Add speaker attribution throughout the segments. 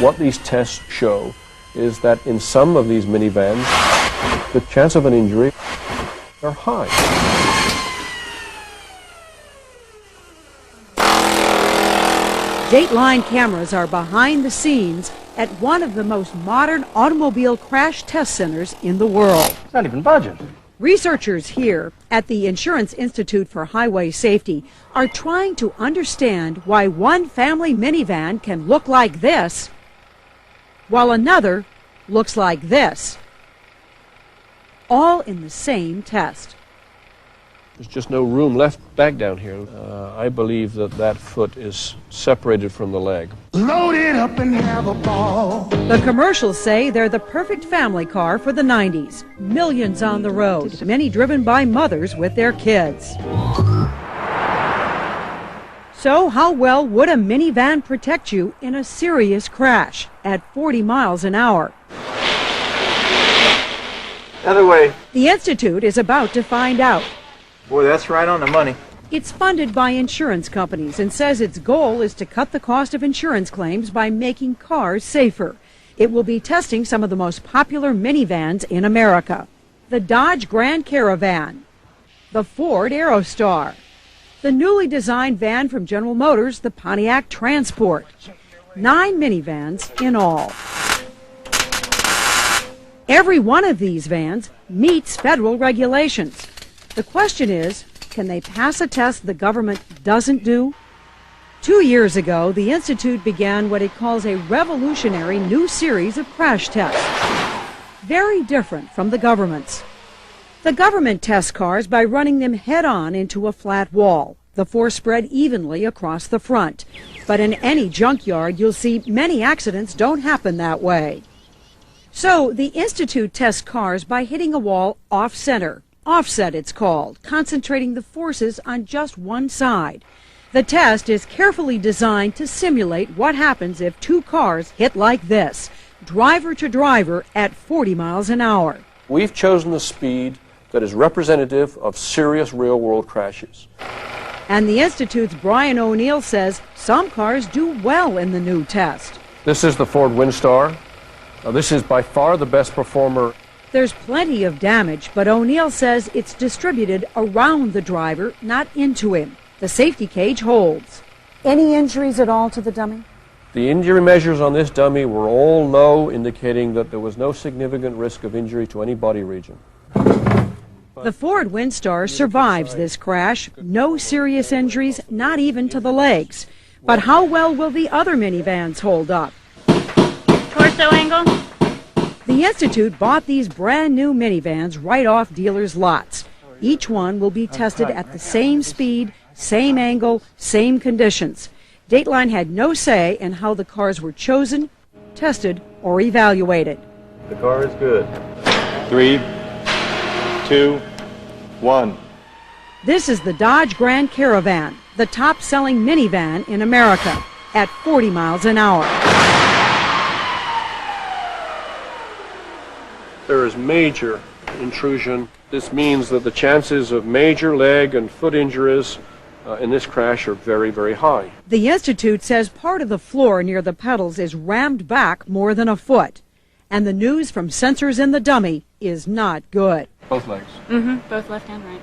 Speaker 1: What these tests show is that in some of these minivans, the chance of an injury are high.
Speaker 2: Dateline cameras are behind the scenes at one of the most modern automobile crash test centers in the world.
Speaker 3: It's not even budget.
Speaker 2: Researchers here at the Insurance Institute for Highway Safety are trying to understand why one family minivan can look like this while another looks like this, all in the same test.
Speaker 1: There's just no room left back down here. I believe that that foot is separated from the leg.
Speaker 4: Load it up and have a ball.
Speaker 2: The commercials say they're the perfect family car for the 90s. Millions on the road, many driven by mothers with their kids. So how well would a minivan protect you in a serious crash at 40 miles an hour?
Speaker 3: Other way.
Speaker 2: The Institute is about to find out.
Speaker 3: Boy, that's right on the money.
Speaker 2: It's funded by insurance companies and says its goal is to cut the cost of insurance claims by making cars safer. It will be testing some of the most popular minivans in America. The Dodge Grand Caravan, the Ford Aerostar, the newly designed van from General Motors, the Pontiac Transport. 9 minivans in all. Every one of these vans meets federal regulations. The question is, can they pass a test the government doesn't do? 2 years ago, the Institute began what it calls a revolutionary new series of crash tests. Very different from the government's. The government tests cars by running them head-on into a flat wall. The force spread evenly across the front. But in any junkyard, you'll see many accidents don't happen that way. So the Institute tests cars by hitting a wall off-center. Offset, it's called, concentrating the forces on just one side. The test is carefully designed to simulate what happens if 2 cars hit like this, driver to driver at 40 miles an hour.
Speaker 1: We've chosen the speed that is representative of serious real-world crashes.
Speaker 2: And the Institute's Brian O'Neill says some cars do well in the new test.
Speaker 1: This is the Ford Windstar. This is by far the best performer.
Speaker 2: There's plenty of damage, but O'Neill says it's distributed around the driver, not into him. The safety cage holds. Any injuries at all to the dummy?
Speaker 1: The injury measures on this dummy were all low, indicating that there was no significant risk of injury to any body region.
Speaker 2: The Ford Windstar survives this crash. No serious injuries, not even to the legs. But how well will the other minivans hold up?
Speaker 5: Torso angle?
Speaker 2: The Institute bought these brand new minivans right off dealers' lots. Each one will be tested at the same speed, same angle, same conditions. Dateline had no say in how the cars were chosen, tested, or evaluated.
Speaker 3: The car is good. 3, 2, 1.
Speaker 2: This is the Dodge Grand Caravan, the top-selling minivan in America, at 40 miles an hour.
Speaker 1: There is major intrusion. This means that the chances of major leg and foot injuries in this crash are very, very high.
Speaker 2: The Institute says part of the floor near the pedals is rammed back more than a foot. And the news from sensors in the dummy is not good.
Speaker 1: Both legs.
Speaker 5: Both left and right.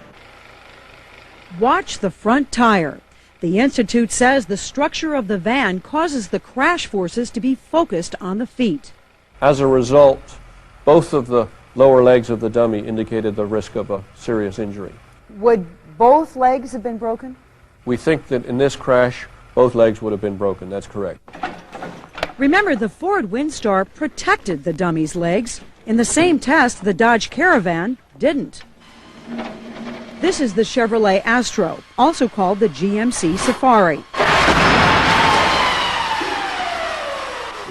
Speaker 2: Watch the front tire. The Institute says the structure of the van causes the crash forces to be focused on the feet.
Speaker 1: As a result, both of the lower legs of the dummy indicated the risk of a serious injury.
Speaker 2: Would both legs have been broken?
Speaker 1: We think that in this crash, both legs would have been broken. That's correct.
Speaker 2: Remember, the Ford Windstar protected the dummy's legs. In the same test, the Dodge Caravan didn't. This is the Chevrolet Astro, also called the GMC Safari.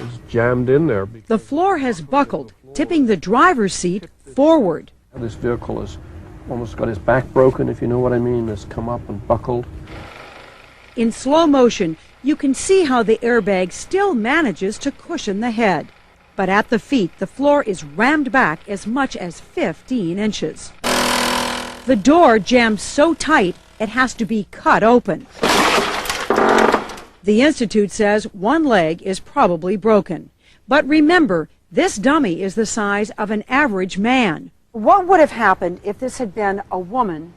Speaker 1: It's jammed in there.
Speaker 2: The floor has buckled, tipping the driver's seat forward.
Speaker 1: This vehicle has almost got his back broken, if you know what I mean. It's come up and buckled.
Speaker 2: In slow motion, you can see how the airbag still manages to cushion the head. But at the feet, the floor is rammed back as much as 15 inches. The door jams so tight, it has to be cut open. The Institute says one leg is probably broken. But remember, this dummy is the size of an average man. What would have happened if this had been a woman,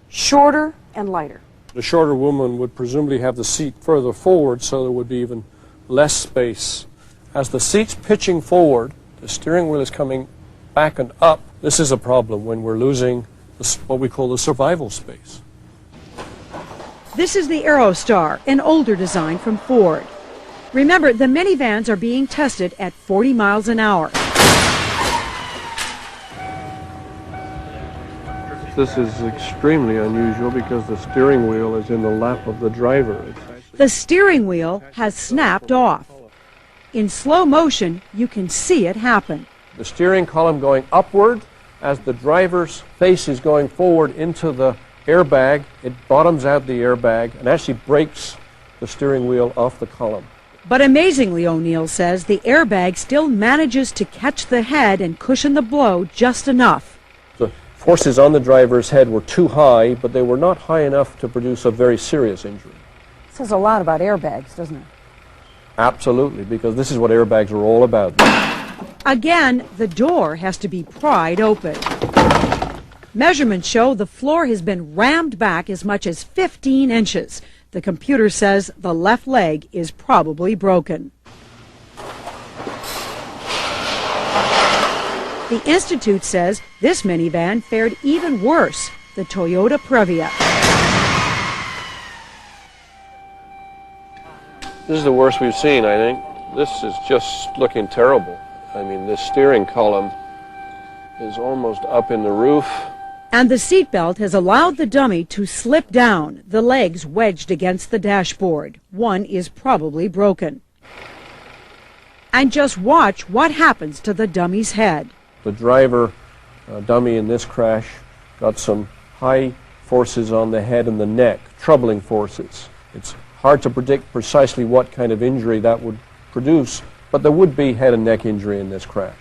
Speaker 2: shorter and lighter?
Speaker 1: The shorter woman would presumably have the seat further forward, so there would be even less space. As the seat's pitching forward, the steering wheel is coming back and up. This is a problem when we're losing what we call the survival space.
Speaker 2: This is the Aerostar, an older design from Ford. Remember, the minivans are being tested at 40 miles an hour.
Speaker 1: This is extremely unusual because the steering wheel is in the lap of the driver.
Speaker 2: The steering wheel has snapped off. In slow motion, you can see it happen.
Speaker 1: The steering column going upward as the driver's face is going forward into the airbag. It bottoms out the airbag and actually breaks the steering wheel off the column.
Speaker 2: But amazingly, O'Neill says, the airbag still manages to catch the head and cushion the blow just enough.
Speaker 1: The forces on the driver's head were too high, but they were not high enough to produce a very serious injury.
Speaker 2: Says a lot about airbags, doesn't it?
Speaker 1: Absolutely, because this is what airbags are all about.
Speaker 2: Again, the door has to be pried open. Measurements show the floor has been rammed back as much as 15 inches. The computer says the left leg is probably broken. The Institute says this minivan fared even worse, the Toyota Previa.
Speaker 1: This is the worst we've seen, I think. This is just looking terrible. I mean, this steering column is almost up in the roof.
Speaker 2: And the seatbelt has allowed the dummy to slip down, the legs wedged against the dashboard. One is probably broken. And just watch what happens to the dummy's head.
Speaker 1: The driver, dummy in this crash, got some high forces on the head and the neck, troubling forces. It's hard to predict precisely what kind of injury that would produce, but there would be head and neck injury in this crash.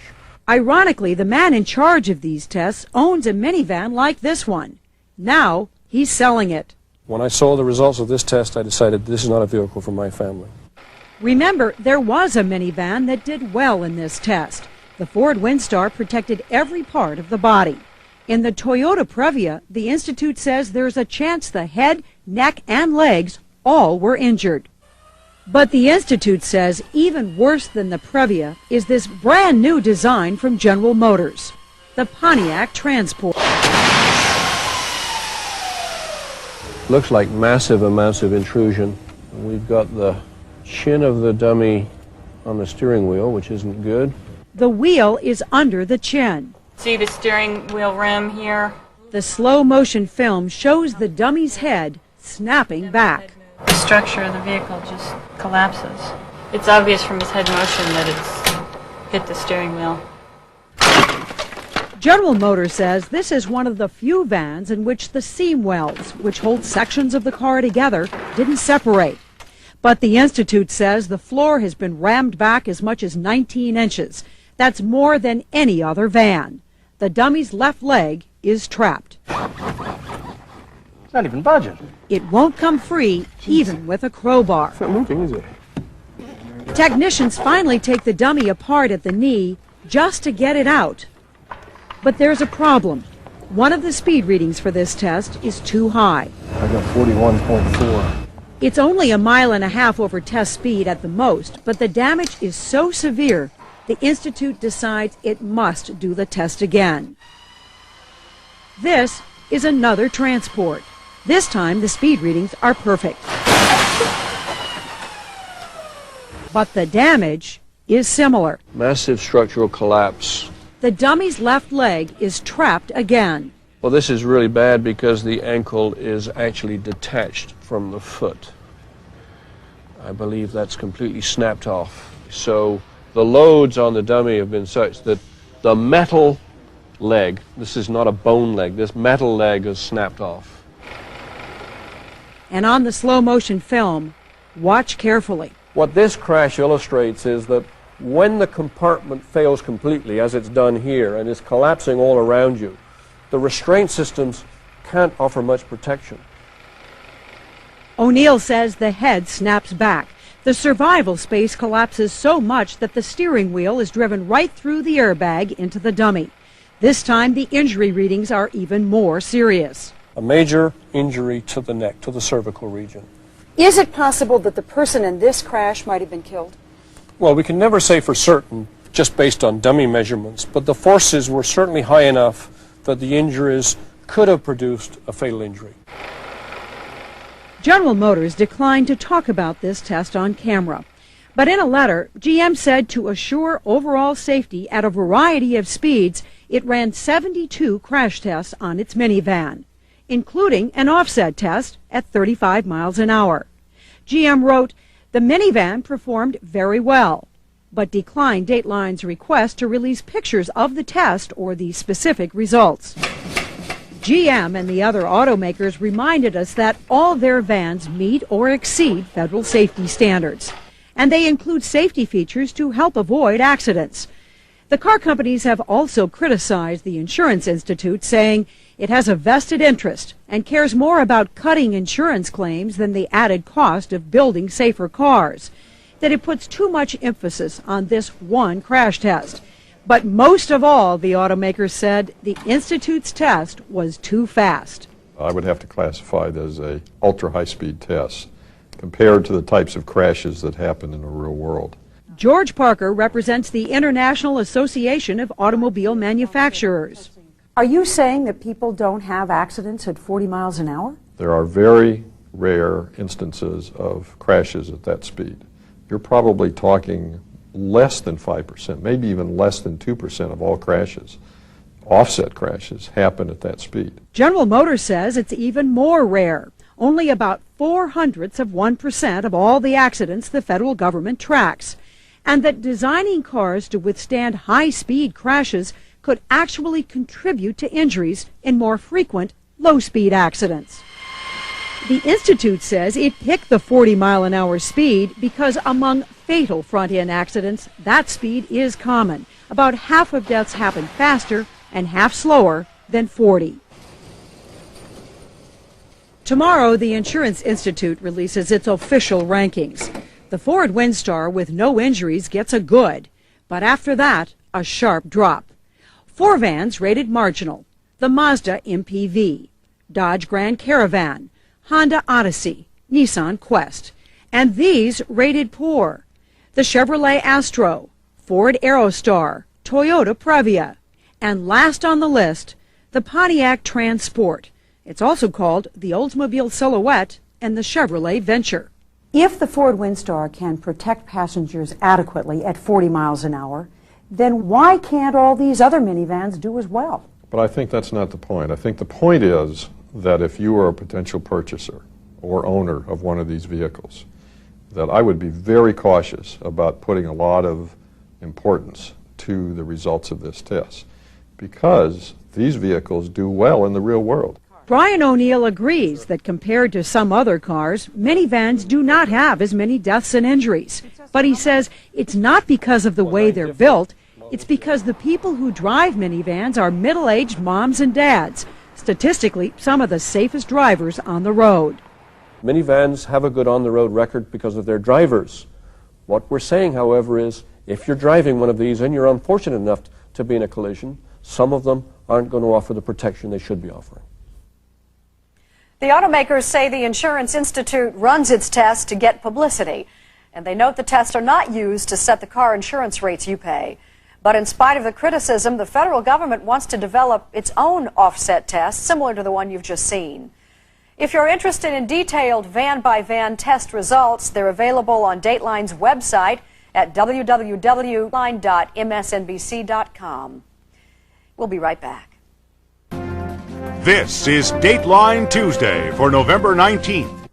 Speaker 2: Ironically, the man in charge of these tests owns a minivan like this one. Now he's selling it.
Speaker 1: When I saw the results of this test, I decided this is not a vehicle for my family.
Speaker 2: Remember, there was a minivan that did well in this test. The Ford Windstar protected every part of the body. In the Toyota Previa, the Institute says there's a chance the head, neck, and legs all were injured. But the Institute says even worse than the Previa is this brand new design from General Motors, the Pontiac Transport.
Speaker 1: Looks like massive amounts of intrusion. We've got the chin of the dummy on the steering wheel, which isn't good.
Speaker 2: The wheel is under the chin.
Speaker 5: See the steering wheel rim here?
Speaker 2: The slow motion film shows the dummy's head snapping back.
Speaker 5: The structure of the vehicle just collapses. It's obvious from his head motion that it's hit the steering wheel.
Speaker 2: General Motors says this is one of the few vans in which the seam welds, which hold sections of the car together, didn't separate. But the Institute says the floor has been rammed back as much as 19 inches. That's more than any other van. The dummy's left leg is trapped.
Speaker 3: It's not even budging.
Speaker 2: It won't come free, even with a crowbar.
Speaker 1: It's not moving, is it?
Speaker 2: Technicians finally take the dummy apart at the knee just to get it out. But there's a problem. One of the speed readings for this test is too high.
Speaker 1: I got 41.4.
Speaker 2: It's only a mile and a half over test speed at the most, but the damage is so severe, the Institute decides it must do the test again. This is another transport. This time the speed readings are perfect. But the damage is similar.
Speaker 1: Massive structural collapse.
Speaker 2: The dummy's left leg is trapped again.
Speaker 1: Well, this is really bad because the ankle is actually detached from the foot. I believe that's completely snapped off. So the loads on the dummy have been such that the metal leg, this is not a bone leg, this metal leg is snapped off.
Speaker 2: And on the slow motion film, watch carefully.
Speaker 1: What this crash illustrates is that when the compartment fails completely, as it's done here, and is collapsing all around you, the restraint systems can't offer much protection.
Speaker 2: O'Neill says the head snaps back. The survival space collapses so much that the steering wheel is driven right through the airbag into the dummy. This time, the injury readings are even more serious.
Speaker 1: A major injury to the neck, to the cervical region.
Speaker 2: Is it possible that the person in this crash might have been killed?
Speaker 1: Well, we can never say for certain, just based on dummy measurements, but the forces were certainly high enough that the injuries could have produced a fatal injury.
Speaker 2: General Motors declined to talk about this test on camera. But in a letter, GM said to assure overall safety at a variety of speeds, it ran 72 crash tests on its minivan, including an offset test at 35 miles an hour. GM wrote, "The minivan performed very well," but declined Dateline's request to release pictures of the test or the specific results. GM and the other automakers reminded us that all their vans meet or exceed federal safety standards, and they include safety features to help avoid accidents. The car companies have also criticized the Insurance Institute, saying it has a vested interest and cares more about cutting insurance claims than the added cost of building safer cars, that it puts too much emphasis on this one crash test. But most of all, the automakers said the Institute's test was too fast.
Speaker 6: I would have to classify it as a ultra-high-speed test compared to the types of crashes that happen in the real world.
Speaker 2: George Parker represents the International Association of Automobile Manufacturers. Are you saying that people don't have accidents at 40 miles an hour?
Speaker 6: There are very rare instances of crashes at that speed. You're probably talking less than 5%, maybe even less than 2% of all crashes, offset crashes, happen at that speed.
Speaker 2: General Motors says it's even more rare. Only about 0.04% of all the accidents the federal government tracks. And that designing cars to withstand high-speed crashes could actually contribute to injuries in more frequent low-speed accidents. The Institute says it picked the 40-mile-an-hour speed because among fatal front-end accidents, that speed is common. About half of deaths happen faster and half slower than 40. Tomorrow, the Insurance Institute releases its official rankings. The Ford Windstar with no injuries gets a good, but after that, a sharp drop. 4 vans rated marginal: the Mazda MPV, Dodge Grand Caravan, Honda Odyssey, Nissan Quest, and these rated poor: the Chevrolet Astro, Ford Aerostar, Toyota Previa, and last on the list, the Pontiac Transport. It's also called the Oldsmobile Silhouette and the Chevrolet Venture. If the Ford Windstar can protect passengers adequately at 40 miles an hour, then why can't all these other minivans do as well?
Speaker 6: But I think that's not the point. I think the point is that if you are a potential purchaser or owner of one of these vehicles, that I would be very cautious about putting a lot of importance to the results of this test, because these vehicles do well in the real world.
Speaker 2: Brian O'Neill agrees that compared to some other cars, minivans do not have as many deaths and injuries. But he says it's not because of the way they're built, it's because the people who drive minivans are middle-aged moms and dads, statistically some of the safest drivers on the road.
Speaker 1: Minivans have a good on-the-road record because of their drivers. What we're saying, however, is if you're driving one of these and you're unfortunate enough to be in a collision, some of them aren't going to offer the protection they should be offering.
Speaker 7: The automakers say the Insurance Institute runs its tests to get publicity, and they note the tests are not used to set the car insurance rates you pay. But in spite of the criticism, the federal government wants to develop its own offset test, similar to the one you've just seen. If you're interested in detailed van-by-van test results, they're available on Dateline's website at www.dateline.msnbc.com. We'll be right back.
Speaker 8: This is Dateline Tuesday for November 19th.